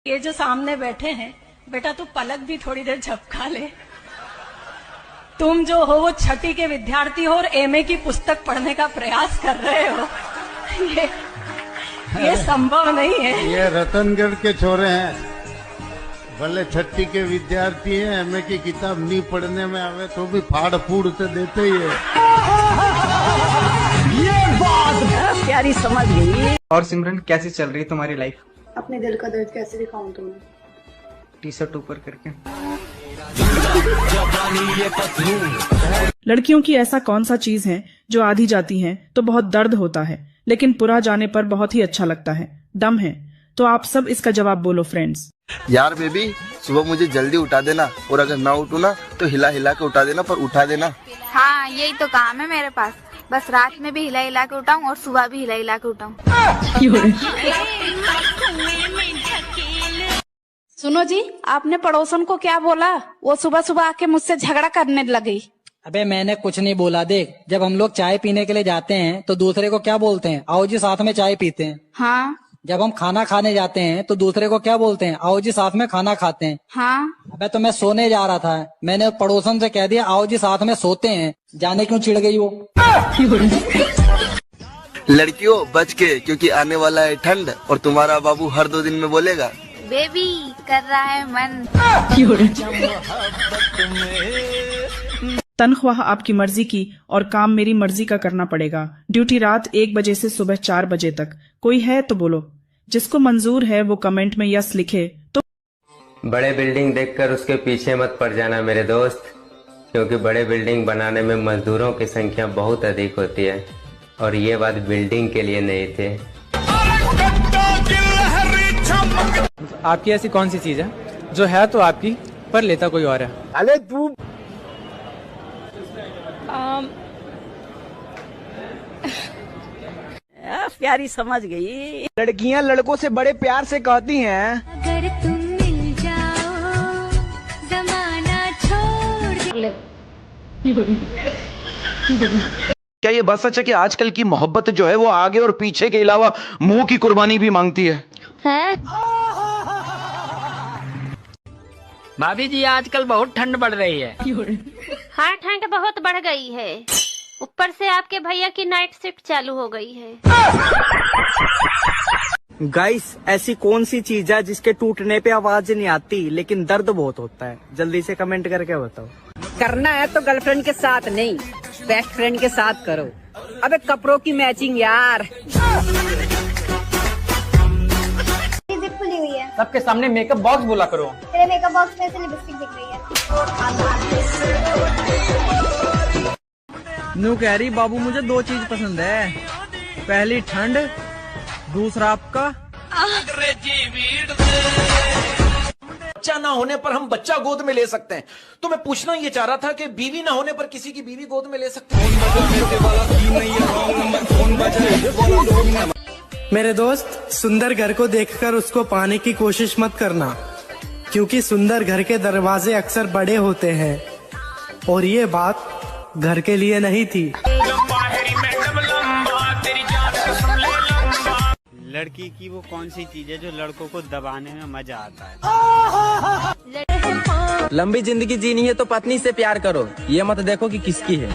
ये जो सामने बैठे हैं, बेटा तू पलक भी थोड़ी देर झपका ले। तुम जो हो वो छठी के विद्यार्थी हो और एमए की पुस्तक पढ़ने का प्रयास कर रहे हो। ये संभव नहीं है। ये रतनगढ़ के छोरे हैं, भले छठी के विद्यार्थी हैं, एमए की किताब नहीं पढ़ने में आवे तो भी फाड़ फूड़ तो देते ही है। ये बात प्यारी समझ गई। और सिमरन कैसी चल रही है तुम्हारी लाइफ? अपने दिल का दर्द कैसे दिखाऊं तुम्हें? टी शर्ट ऊपर करके। लड़कियों की ऐसा कौन सा चीज है जो आधी जाती है तो बहुत दर्द होता है, लेकिन पूरा जाने पर बहुत ही अच्छा लगता है? दम है। तो आप सब इसका जवाब बोलो फ्रेंड्स। यार बेबी, सुबह मुझे जल्दी उठा देना, और अगर ना उठू ना तो हिला हिला के उठा देना, पर उठा देना। हाँ, यही तो काम है मेरे पास। बस रात में भी हिला हिला के उठाऊं और सुबह भी हिला हिला के उठाऊं। सुनो जी, आपने पड़ोसन को क्या बोला? वो सुबह सुबह आके मुझसे झगड़ा करने लगी। अबे मैंने कुछ नहीं बोला। देख, जब हम लोग चाय पीने के लिए जाते हैं तो दूसरे को क्या बोलते हैं? आओ जी साथ में चाय पीते हैं। हाँ। जब हम खाना खाने जाते हैं तो दूसरे को क्या बोलते हैं? आओ जी साथ में खाना खाते हैं। हाँ। अबे तो मैं सोने जा रहा था, मैंने पड़ोसन से कह दिया आओ जी साथ में सोते हैं। जाने क्यों चिढ़ गई वो? लड़कियों बच के, क्योंकि आने वाला है ठंड और तुम्हारा बाबू हर 2 दिन में बोलेगा बेबी कर रहा है मन। तनख्वाह आपकी मर्जी की और काम मेरी मर्जी का करना पड़ेगा। ड्यूटी रात 1 बजे से सुबह 4 बजे तक। कोई है तो बोलो। जिसको मंजूर है वो कमेंट में यस लिखे तो। बड़े बिल्डिंग देखकर उसके पीछे मत पड़ जाना मेरे दोस्त, क्योंकि बड़े बिल्डिंग बनाने में मजदूरों की संख्या बहुत अधिक होती है, और ये बात बिल्डिंग के लिए नहीं थे। आपकी ऐसी कौन सी चीज है जो है तो आपकी पर लेता कोई और है? अरे तू प्यारी समझ गई। लड़कियां लड़कों से बड़े प्यार से कहती हैं, अगर तुम मिल जाओ जमाना छोड़ ले। क्या ये बात सच है कि आजकल की मोहब्बत जो है वो आगे और पीछे के अलावा मुंह की कुर्बानी भी मांगती है? भाभी जी आजकल बहुत ठंड बढ़ रही है। हाँ, ठंड बहुत बढ़ गई है। ऊपर से आपके भैया की नाइट शिफ्ट चालू हो गई है। गाइस, ऐसी कौन सी चीज है जिसके टूटने पे आवाज नहीं आती लेकिन दर्द बहुत होता है? जल्दी से कमेंट करके बताओ। करना है तो गर्लफ्रेंड के साथ नहीं, बेस्ट फ्रेंड के साथ करो। अबे कपड़ों की मैचिंग यार। जिप खुली हुई है। सबके सामने मेकअप बॉक्स बोला करो। तेरे मेकअप बॉक्स में से लिपस्टिक दिख रही है। नू कह रही बाबू मुझे 2 चीज पसंद है, पहली ठंड, दूसरा आपका। बच्चा ना होने पर हम बच्चा गोद में ले सकते हैं, तो मैं पूछना ये चाह रहा था कि बीवी ना होने पर किसी की बीवी गोद में ले सकते हैं? मेरे दोस्त, सुंदर घर को देखकर उसको पाने की कोशिश मत करना, क्योंकि सुंदर घर के दरवाजे अक्सर बड़े होते हैं, और ये बात घर के लिए नहीं थी। लड़की की वो कौन सी चीज है जो लड़कों को दबाने में मजा आता है? लंबी जिंदगी जीनी है तो पत्नी से प्यार करो, ये मत देखो कि किसकी है।